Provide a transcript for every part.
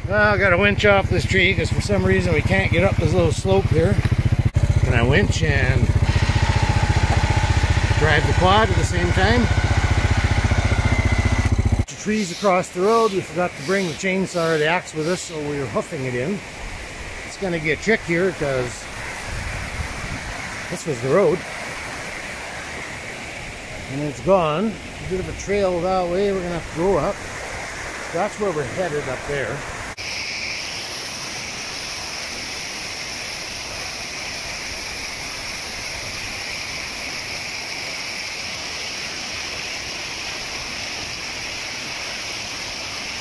Well, I got to winch off this tree because for some reason we can't get up this little slope here. Can I winch and drive the quad at the same time? The trees across the road, we forgot to bring the chainsaw or the axe with us, so we were hoofing it in. It's going to get trickier because this was the road. And it's gone. A bit of a trail that way, we're going to have to go up. That's where we're headed, up there.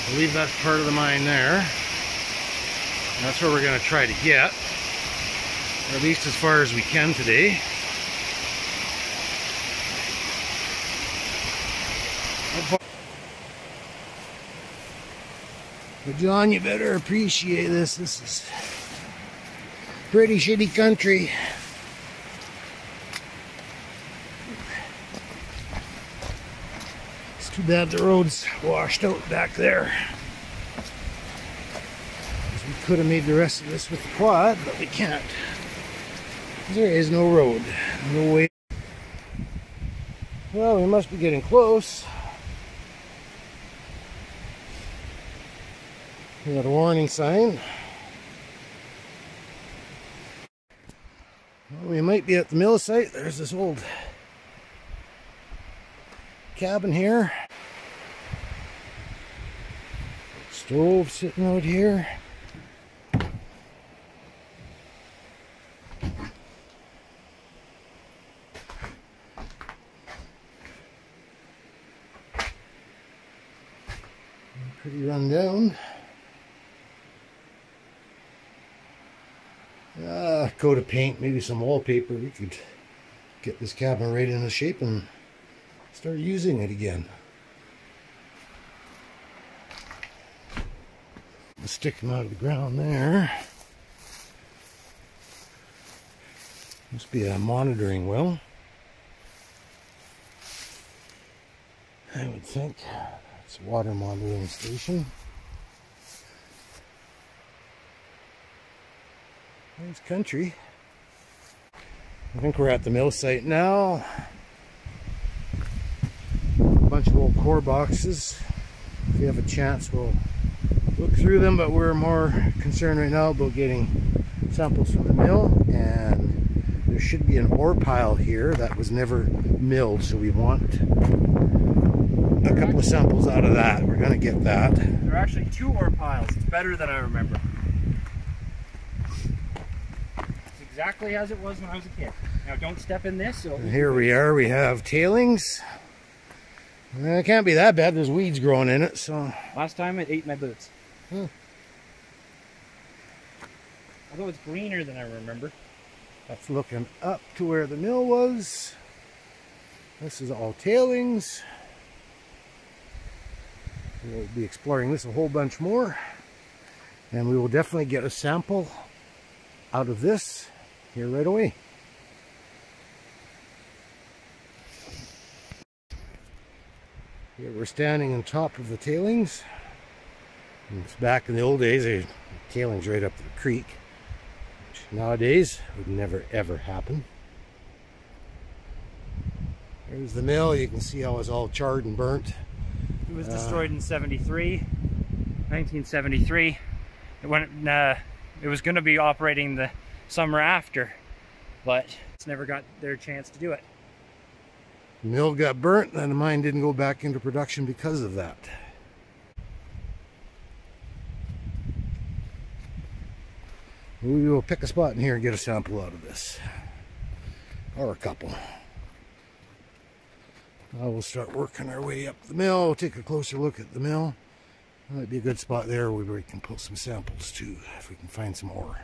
I believe that's part of the mine there. And that's where we're going to try to get, or at least as far as we can today. But John, you better appreciate this. This is pretty shitty country. It's too bad the road's washed out back there. We could have made the rest of this with the quad, but we can't. There is no road. No way. Well, we must be getting close. We got a warning sign. Well, we might be at the mill site. There's this old cabin here. Stove sitting out here. Pretty run down. Coat of paint, maybe some wallpaper. We could get this cabin right into shape and start using it again. We'll stick them out of the ground there. Must be a monitoring well, I would think. It's a water monitoring station. There's country. I think we're at the mill site now. A bunch of old core boxes. If we have a chance, we'll look through them, but we're more concerned right now about getting samples from the mill, and there should be an ore pile here that was never milled, so we want a couple of samples out of that. We're going to get that. There are actually 2 ore piles. It's better than I remember. Exactly as it was when I was a kid. Now don't step in this. And here we are, we have tailings. It can't be that bad, there's weeds growing in it, so. Last time it ate my boots. Although it's greener than I remember. That's looking up to where the mill was. This is all tailings. We'll be exploring this a whole bunch more. And we will definitely get a sample out of this here right away. Here we're standing on top of the tailings. And it's back in the old days, the tailings right up the creek, which nowadays would never ever happen. There's the mill. You can see how it's all charred and burnt. It was destroyed in 1973. It was going to be operating the summer after, but it's never got their chance to do it. The mill got burnt and the mine didn't go back into production because of that. We will pick a spot in here and get a sample out of this, or a couple. Now we'll start working our way up the mill. We'll take a closer look at the mill. That might be a good spot there where we can pull some samples too, if we can find some ore.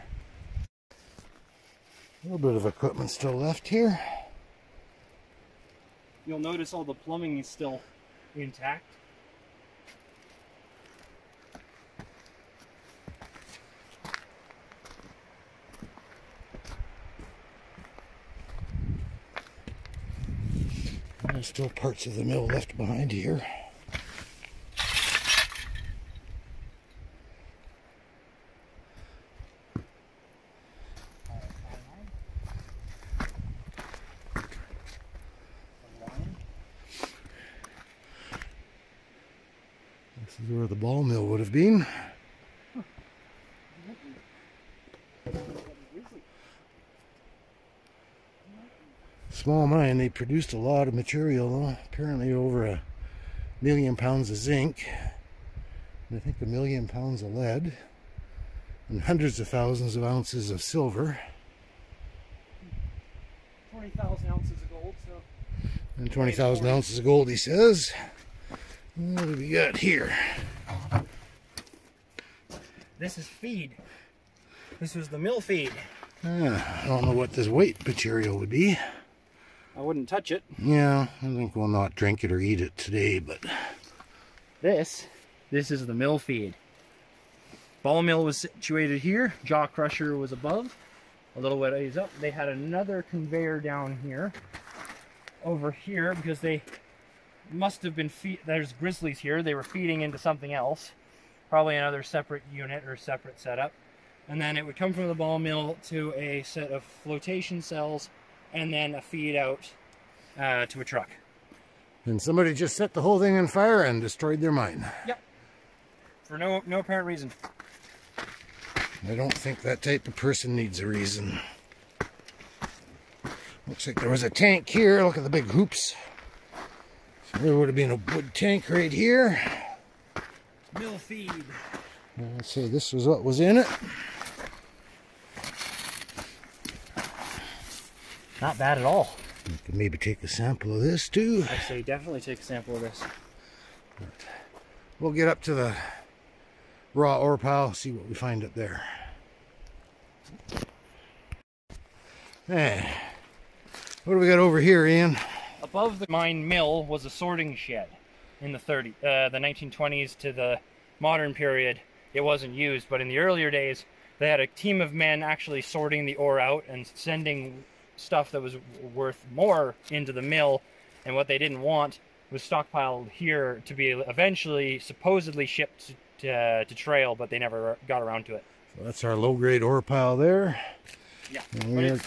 A little bit of equipment still left here. You'll notice all the plumbing is still intact. There's still parts of the mill left behind here. This is where the ball mill would have been. Small mine, they produced a lot of material though. Apparently over 1 million pounds of zinc, and I think 1 million pounds of lead, and hundreds of thousands of ounces of silver. 20,000 ounces of gold, so. And 20,000 ounces of gold, he says. What do we got here? This is feed. This was the mill feed. I don't know what this weight material would be. I wouldn't touch it. Yeah, I think we'll not drink it or eat it today, but... This is the mill feed. Ball mill was situated here. Jaw crusher was above. A little ways up. They had another conveyor down here. Over here, because they must have been there's grizzlies here. They were feeding into something else. Probably another separate unit or separate setup. And then it would come from the ball mill to a set of flotation cells, and then a feed out to a truck. And somebody just set the whole thing on fire and destroyed their mine. Yep. For no apparent reason. I don't think that type of person needs a reason. Looks like there was a tank here. Look at the big hoops. So there would have been a wood tank right here. Mill feed. Let's say this was what was in it. Not bad at all. You could maybe take a sample of this too. I say definitely take a sample of this. We'll get up to the raw ore pile, see what we find up there. Hey, what do we got over here, Ian? Above the mine mill was a sorting shed in the 1920s to the modern period. It wasn't used, but in the earlier days, they had a team of men actually sorting the ore out and sending stuff that was worth more into the mill, and what they didn't want was stockpiled here to be eventually supposedly shipped to Trail, but they never got around to it. So that's our low-grade ore pile there. Yeah, but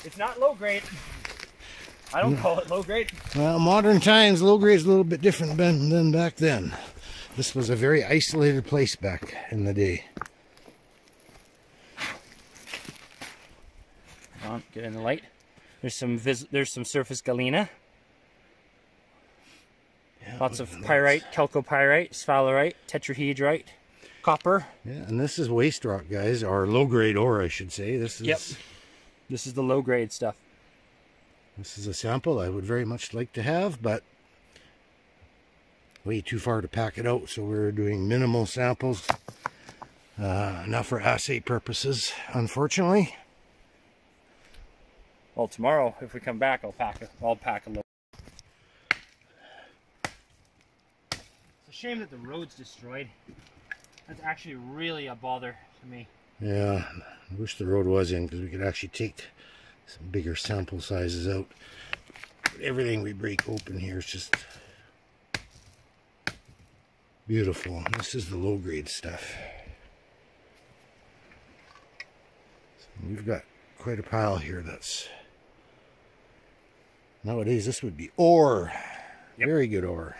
it's not low-grade. I don't call it low-grade. Well, modern times, low-grade is a little bit different than back then. This was a very isolated place back in the day. Come on, get in the light. There's some surface galena. Yeah, lots of pyrite, chalcopyrite, sphalerite, tetrahedrite, copper. Yeah, and this is waste rock, guys, or low-grade ore, I should say. This is. Yep. This is the low-grade stuff. This is a sample I would very much like to have, but way too far to pack it out, so we're doing minimal samples. Enough for assay purposes, unfortunately. Well, tomorrow, if we come back, I'll pack a load. It's a shame that the road's destroyed. That's actually really a bother to me. Yeah, I wish the road was in, because we could actually take some bigger sample sizes out. But everything we break open here is just beautiful. This is the low-grade stuff. So we've got quite a pile here that's... Nowadays, this would be ore. Yep. Very good ore.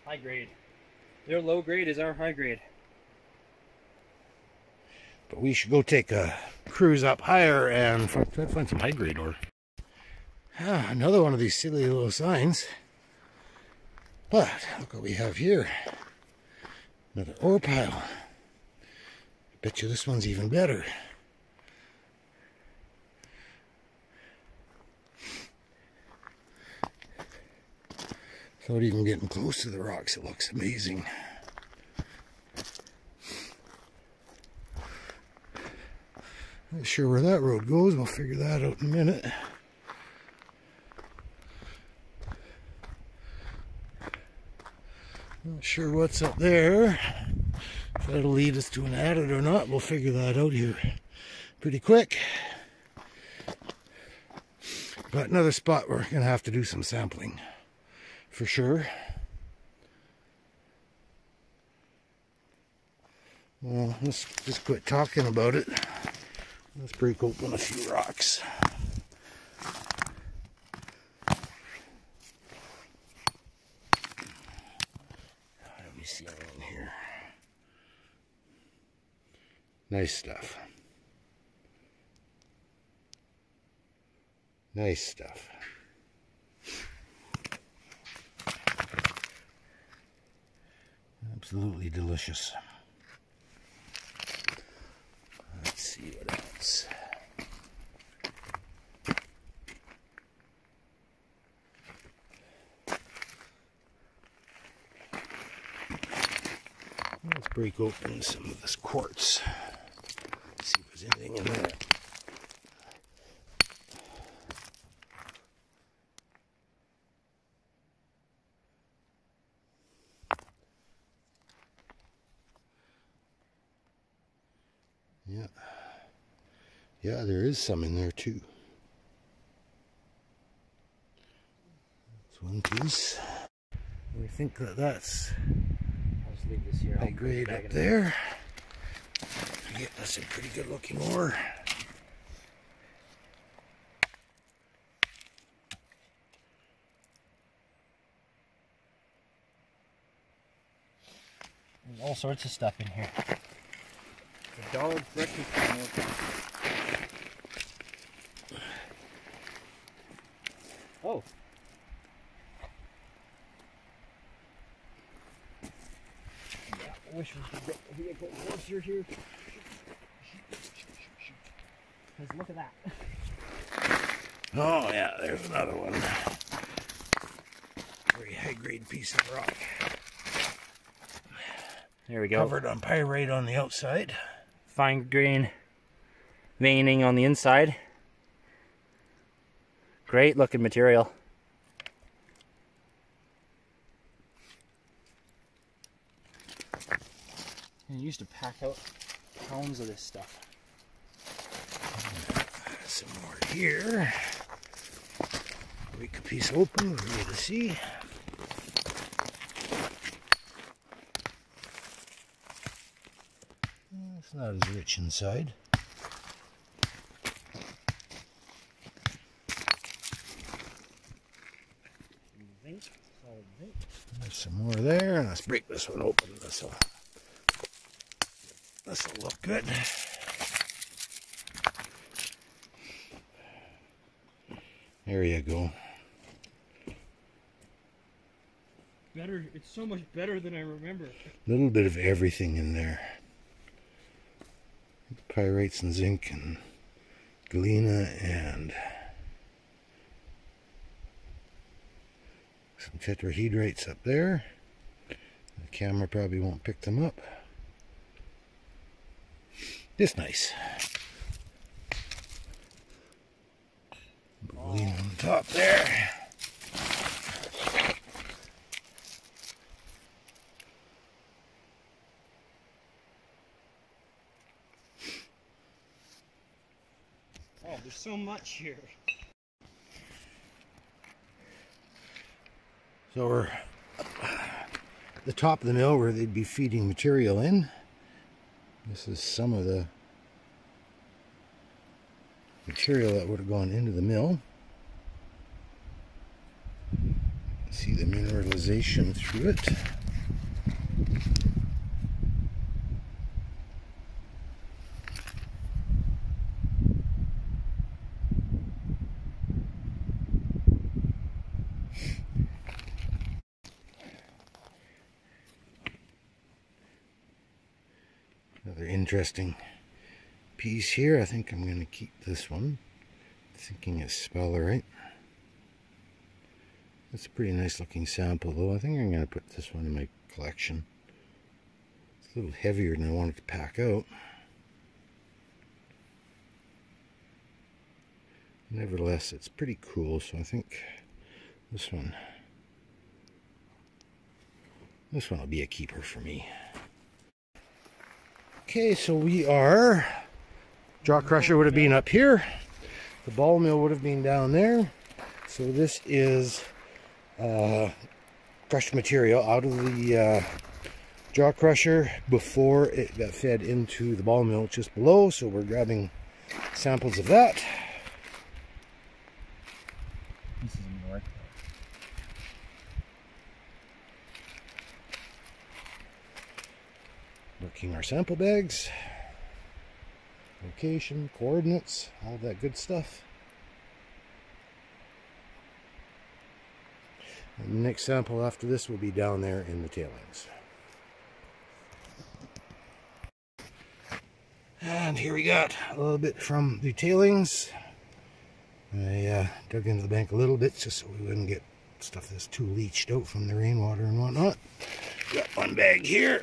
High grade. Their low grade is our high grade. But we should go take a cruise up higher and try to find some high grade ore. Ah, another one of these silly little signs. But look what we have here. Another ore pile. I bet you this one's even better. Without even getting close to the rocks, it looks amazing. Not sure where that road goes. We'll figure that out in a minute. Not sure what's up there. If that'll lead us to an adit or not, we'll figure that out here pretty quick. But another spot we're going to have to do some sampling. For sure. Well, let's just quit talking about it. Let's break open a few rocks. Let me see anything Nice stuff. Nice stuff. Absolutely delicious. Let's see what else. Let's break open some of this quartz. See if there's anything in there. Yeah, there is some in there too. That's one piece. We think that that's I'll just leave this here. high grade up there. Yeah, that's some pretty good looking ore. There's all sorts of stuff in here. The dog breakfast sandwich. Oh. Yeah, I wish we could get the vehicle closer here. Because look at that. Oh yeah, there's another one. Very high grade piece of rock. There we go. Covered on pyrite on the outside. Fine grain veining on the inside. Great looking material. And you used to pack out pounds of this stuff. Some more here. Break a piece open for you to see. It's not as rich inside. There's some more there. Let's break this one open. This'll look good. There you go. Better. It's so much better than I remember. A little bit of everything in there. Pyrites and zinc and galena and some tetrahedrites up there. The camera probably won't pick them up. Just nice. Galena on the top there. Oh, there's so much here. So we're at the top of the mill where they'd be feeding material in. This is some of the material that would have gone into the mill. See the mineralization through it. Another interesting piece here. I think I'm going to keep this one. Thinking it's sphalerite. That's a pretty nice looking sample though. I think I'm going to put this one in my collection. It's a little heavier than I wanted to pack out. Nevertheless, it's pretty cool, so I think this one will be a keeper for me. Okay, so we are, jaw crusher would have been up here, the ball mill would have been down there. So this is crushed material out of the jaw crusher before it got fed into the ball mill just below. So we're grabbing samples of that. This is north. Working our sample bags. location, coordinates, all that good stuff. And the next sample after this will be down there in the tailings. And here we got a little bit from the tailings. I dug into the bank a little bit just so we wouldn't get stuff that's too leached out from the rainwater and whatnot. Got one bag here.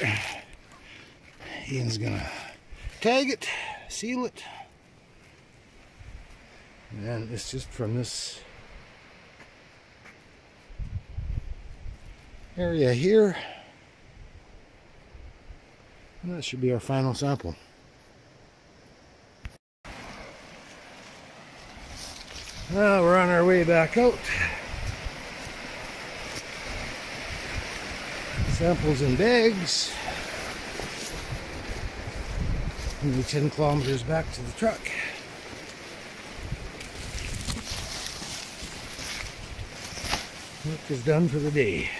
Ian's gonna tag it, seal it. And it's just from this area here. And that should be our final sample. Well, we're on our way back out. Samples in bags. Only 10 kilometers back to the truck. Work is done for the day.